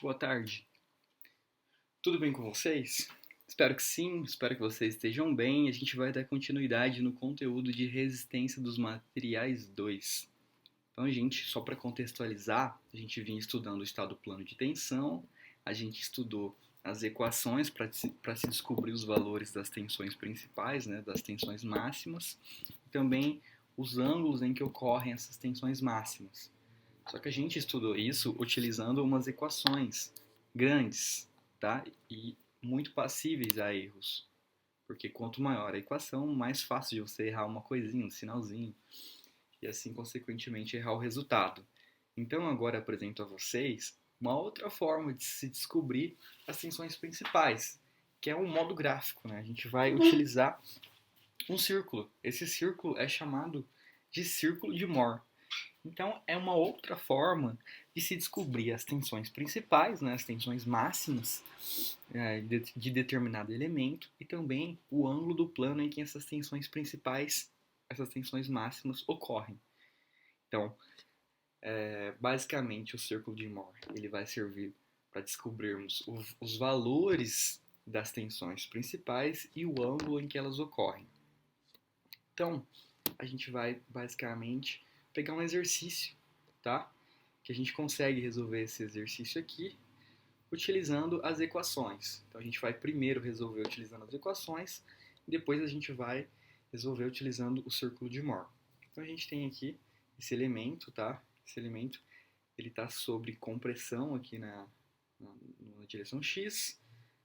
Boa tarde. Tudo bem com vocês? Espero que sim, espero que vocês estejam bem. A gente vai dar continuidade no conteúdo de resistência dos materiais 2. Então, gente, só para contextualizar, a gente vinha estudando o estado plano de tensão, a gente estudou as equações para se descobrir os valores das tensões principais, né, das tensões máximas, e também os ângulos em que ocorrem essas tensões máximas. Só que a gente estudou isso utilizando umas equações grandes, tá? E muito passíveis a erros. Porque quanto maior a equação, mais fácil de você errar uma coisinha, um sinalzinho, e assim, consequentemente, errar o resultado. Então, agora apresento a vocês uma outra forma de se descobrir as tensões principais, que é um modo gráfico, né? A gente vai utilizar um círculo. Esse círculo é chamado de círculo de Mohr. Então, é uma outra forma de se descobrir as tensões principais, né, as tensões máximas de determinado elemento e também o ângulo do plano em que essas tensões principais, essas tensões máximas ocorrem. Então, basicamente, o círculo de Mohr ele vai servir para descobrirmos os valores das tensões principais e o ângulo em que elas ocorrem. Então, a gente vai basicamente pegar um exercício, tá? Que a gente consegue resolver esse exercício aqui utilizando as equações. Então a gente vai primeiro resolver utilizando as equações e depois a gente vai resolver utilizando o círculo de Mohr. Então a gente tem aqui esse elemento, tá? Esse elemento ele está sobre compressão aqui na direção x.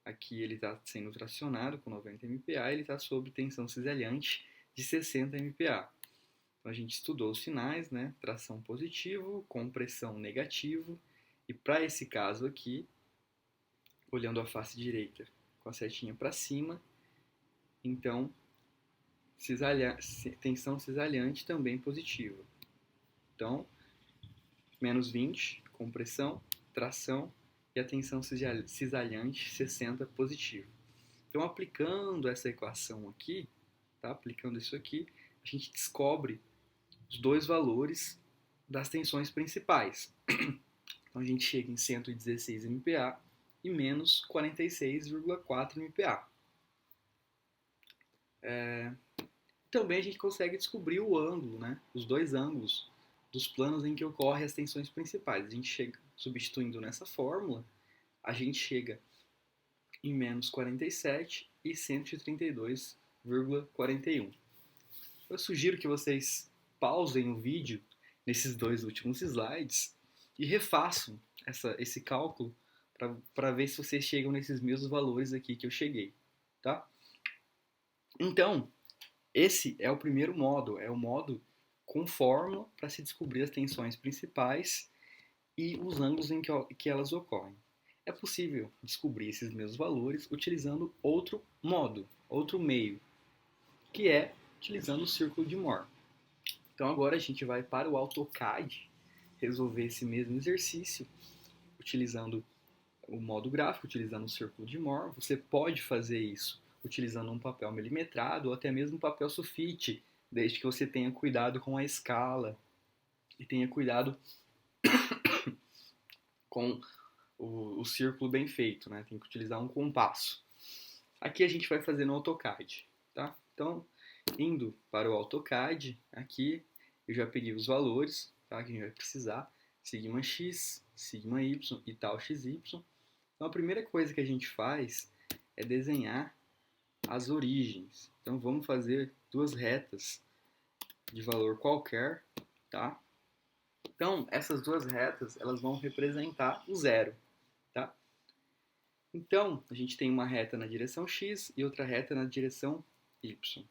Aqui ele está sendo tracionado com 90 MPa, ele está sob tensão cisalhante de 60 MPa. Então a gente estudou os sinais, né? Tração positivo, compressão negativo, e para esse caso aqui, olhando a face direita com a setinha para cima, então tensão cisalhante também positiva. Então, menos 20, compressão, tração, e a tensão cisalhante 60 positiva. Então, aplicando essa equação aqui, tá? Aplicando isso aqui, a gente descobre os dois valores das tensões principais. Então a gente chega em 116 MPa e menos 46,4 MPa. Também a gente consegue descobrir o ângulo, né? Os dois ângulos dos planos em que ocorrem as tensões principais. A gente chega, substituindo nessa fórmula, a gente chega em menos 47 e 132,41. Eu sugiro que vocês pausem o vídeo nesses dois últimos slides e refaçam esse cálculo para ver se vocês chegam nesses mesmos valores aqui que eu cheguei, tá? Então, esse é o primeiro modo, é o modo com fórmula para se descobrir as tensões principais e os ângulos em que elas ocorrem. É possível descobrir esses mesmos valores utilizando outro modo, outro meio, que é utilizando o círculo de Mohr. Então agora a gente vai para o AutoCAD resolver esse mesmo exercício utilizando o modo gráfico, utilizando o círculo de Mohr. Você pode fazer isso utilizando um papel milimetrado ou até mesmo um papel sulfite, desde que você tenha cuidado com a escala e tenha cuidado com o círculo bem feito, né? Tem que utilizar um compasso. Aqui a gente vai fazer no AutoCAD, tá? Então, indo para o AutoCAD, aqui eu já peguei os valores, tá? Que a gente vai precisar, sigma x, sigma y e tal xy. Então a primeira coisa que a gente faz é desenhar as origens. Então vamos fazer duas retas de valor qualquer, tá? Então essas duas retas elas vão representar o zero, tá? Então a gente tem uma reta na direção x e outra reta na direção y.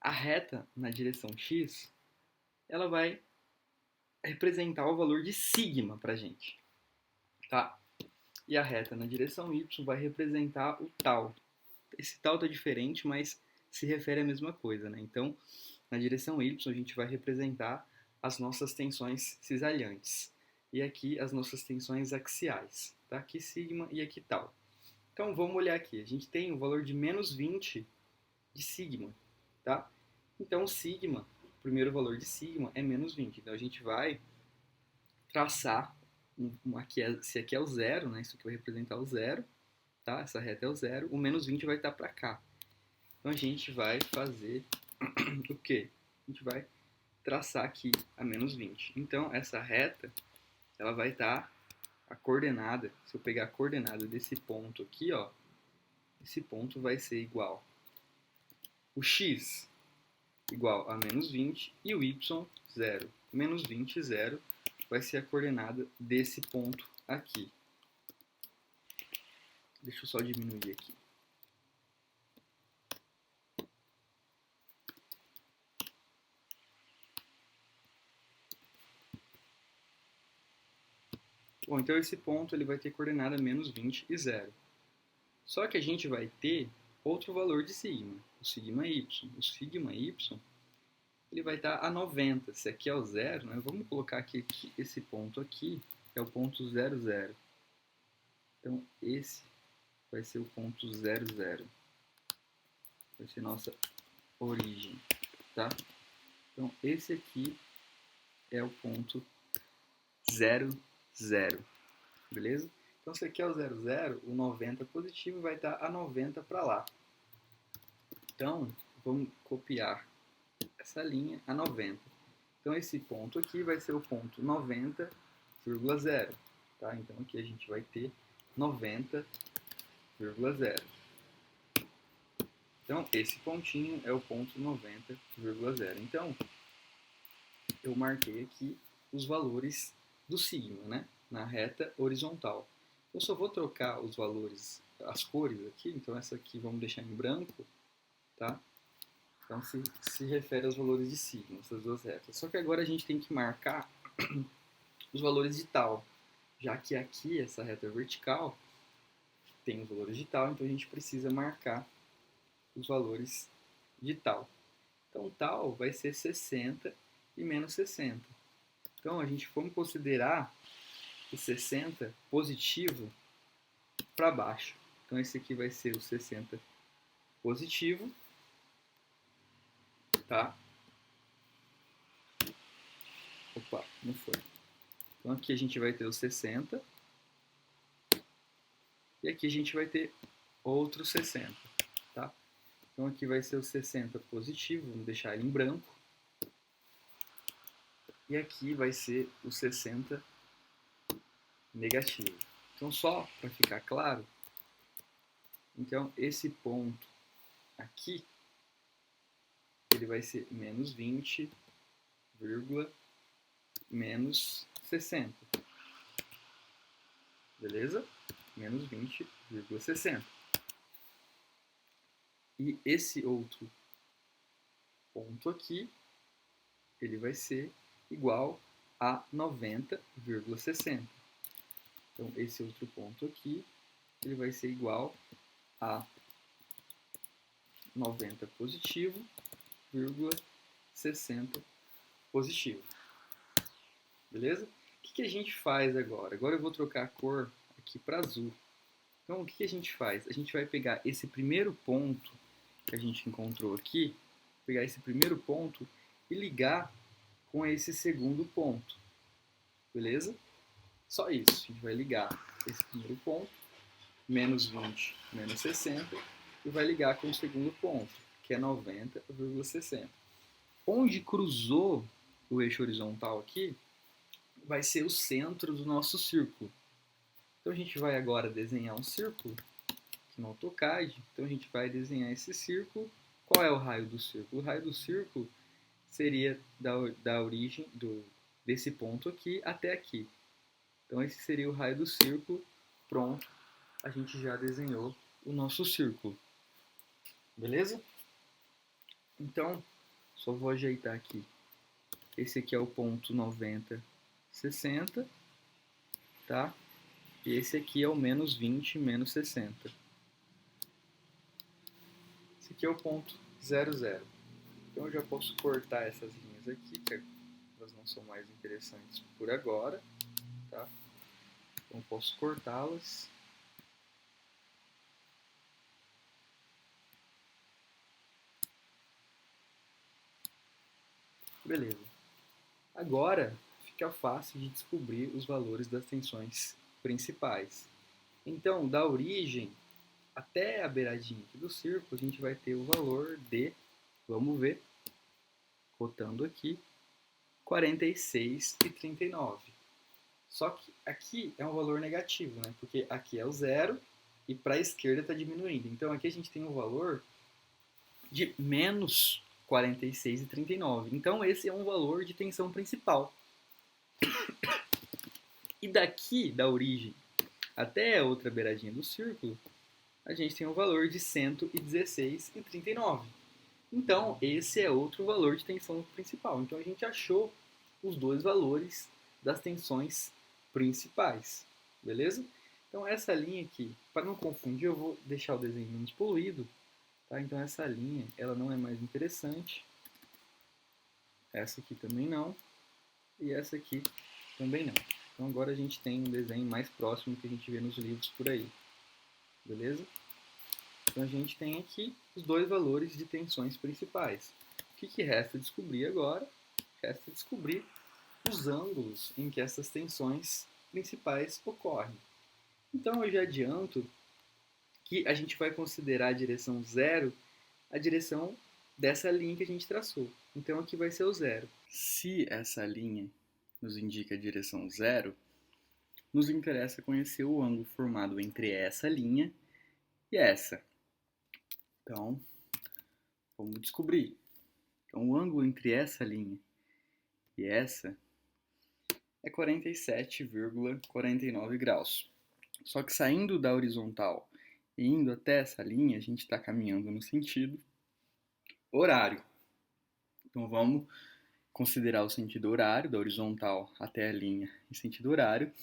A reta na direção x ela vai representar o valor de sigma para a gente, tá? E a reta na direção y vai representar o tal. Esse tal tá diferente, mas se refere à mesma coisa, né? Então, na direção y a gente vai representar as nossas tensões cisalhantes. E aqui as nossas tensões axiais, tá? Aqui sigma e aqui tal. Então, vamos olhar aqui. A gente tem o valor de menos 20 de sigma, tá? Então, sigma, o primeiro valor de sigma é menos 20. Então, a gente vai traçar Se aqui é o zero, né? Isso aqui vai representar o zero, tá? Essa reta é o zero, o menos 20 vai estar para cá. Então a gente vai fazer o quê? A gente vai traçar aqui a menos 20. Então essa reta, ela vai estar a coordenada, se eu pegar a coordenada desse ponto aqui, ó, esse ponto vai ser igual o x igual a menos 20 e o y, 0. Menos 20, 0, vai ser a coordenada desse ponto aqui. Deixa eu só diminuir aqui. Bom, então esse ponto ele vai ter coordenada menos 20 e 0. Só que a gente vai ter outro valor de sigma, o sigma y. O sigma y ele vai estar a 90. Se aqui é o zero, né, vamos colocar aqui esse ponto aqui é o ponto 0, 0. Então esse vai ser o ponto 0, 0. Vai ser nossa origem, tá? Então esse aqui é o ponto 0, 0. Beleza? Então, se aqui é o 0, 0, o 90 positivo vai estar a 90 para lá. Então, vamos copiar essa linha a 90. Então, esse ponto aqui vai ser o ponto 90,0. Tá? Então, aqui a gente vai ter 90,0. Então, esse pontinho é o ponto 90,0. Então, eu marquei aqui os valores do sigma, né? Na reta horizontal. Eu só vou trocar os valores, as cores aqui, então essa aqui vamos deixar em branco, tá? Então se refere aos valores de sigma, essas duas retas. Só que agora a gente tem que marcar os valores de tal, já que aqui essa reta vertical tem os valores de tal, então a gente precisa marcar os valores de tal. Então tal vai ser 60 e menos 60. Então a gente vamos considerar o 60 positivo para baixo. Então esse aqui vai ser o 60 positivo, tá? Opa, não foi. Então aqui a gente vai ter o 60 e aqui a gente vai ter outro 60, tá? Então aqui vai ser o 60 positivo, vamos deixar ele em branco. E aqui vai ser o 60 negativo. Então só para ficar claro, então esse ponto aqui ele vai ser menos 20, menos 60. Beleza? Menos 20,60. E esse outro ponto aqui, ele vai ser igual a 90,60. Então, esse outro ponto aqui, ele vai ser igual a 90 positivo, 60 positivo. Beleza? O que a gente faz agora? Agora eu vou trocar a cor aqui para azul. Então, o que a gente faz? A gente vai pegar esse primeiro ponto que a gente encontrou aqui, pegar esse primeiro ponto e ligar com esse segundo ponto. Beleza? Só isso. A gente vai ligar esse primeiro ponto, menos 20, menos 60, e vai ligar com o segundo ponto, que é 90,60. Onde cruzou o eixo horizontal aqui, vai ser o centro do nosso círculo. Então a gente vai agora desenhar um círculo aqui no AutoCAD. Então a gente vai desenhar esse círculo. Qual é o raio do círculo? O raio do círculo seria da origem desse ponto aqui até aqui. Então esse seria o raio do círculo. Pronto, a gente já desenhou o nosso círculo. Beleza? Então, só vou ajeitar aqui. Esse aqui é o ponto 90, 60, tá? E esse aqui é o menos 20, menos 60. Esse aqui é o ponto 0, 0. Então eu já posso cortar essas linhas aqui, que elas não são mais interessantes por agora, tá? Então eu posso cortá-las. Beleza. Agora fica fácil de descobrir os valores das tensões principais. Então, da origem até a beiradinha aqui do círculo, a gente vai ter o valor de, vamos ver, cotando aqui, 46,39. Só que aqui é um valor negativo, né? Porque aqui é o zero e para a esquerda está diminuindo. Então aqui a gente tem um valor de menos 46,39. Então esse é um valor de tensão principal. E daqui, da origem até a outra beiradinha do círculo, a gente tem um valor de 116,39. Então, esse é outro valor de tensão principal. Então, a gente achou os dois valores das tensões principais, beleza? Então, essa linha aqui, para não confundir, eu vou deixar o desenho menos poluído, tá? Então, essa linha, ela não é mais interessante. Essa aqui também não. E essa aqui também não. Então, agora a gente tem um desenho mais próximo que a gente vê nos livros por aí, beleza? Então, a gente tem aqui os dois valores de tensões principais. O que resta descobrir agora? Resta descobrir os ângulos em que essas tensões principais ocorrem. Então, eu já adianto que a gente vai considerar a direção zero a direção dessa linha que a gente traçou. Então, aqui vai ser o zero. Se essa linha nos indica a direção zero, nos interessa conhecer o ângulo formado entre essa linha e essa. Então, vamos descobrir. Então, o ângulo entre essa linha e essa é 47,49 graus. Só que saindo da horizontal e indo até essa linha, a gente está caminhando no sentido horário. Então, vamos considerar o sentido horário, da horizontal até a linha em sentido horário.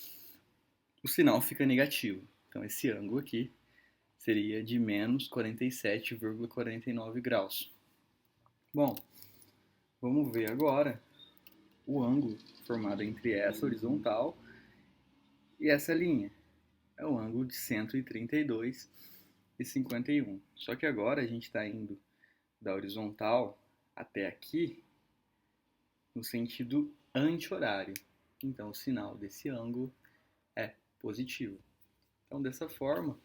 O sinal fica negativo. Então, esse ângulo aqui seria de menos 47,49 graus. Bom, vamos ver agora o ângulo formado entre essa horizontal e essa linha. É o ângulo de 132,51. Só que agora a gente está indo da horizontal até aqui no sentido anti-horário. Então o sinal desse ângulo é positivo. Então dessa forma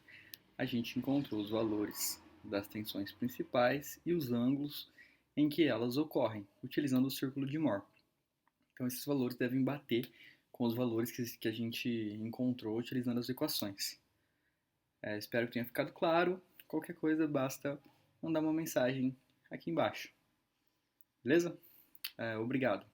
a gente encontrou os valores das tensões principais e os ângulos em que elas ocorrem, utilizando o círculo de Mohr. Então esses valores devem bater com os valores que a gente encontrou utilizando as equações. Espero que tenha ficado claro. Qualquer coisa basta mandar uma mensagem aqui embaixo. Beleza? Obrigado.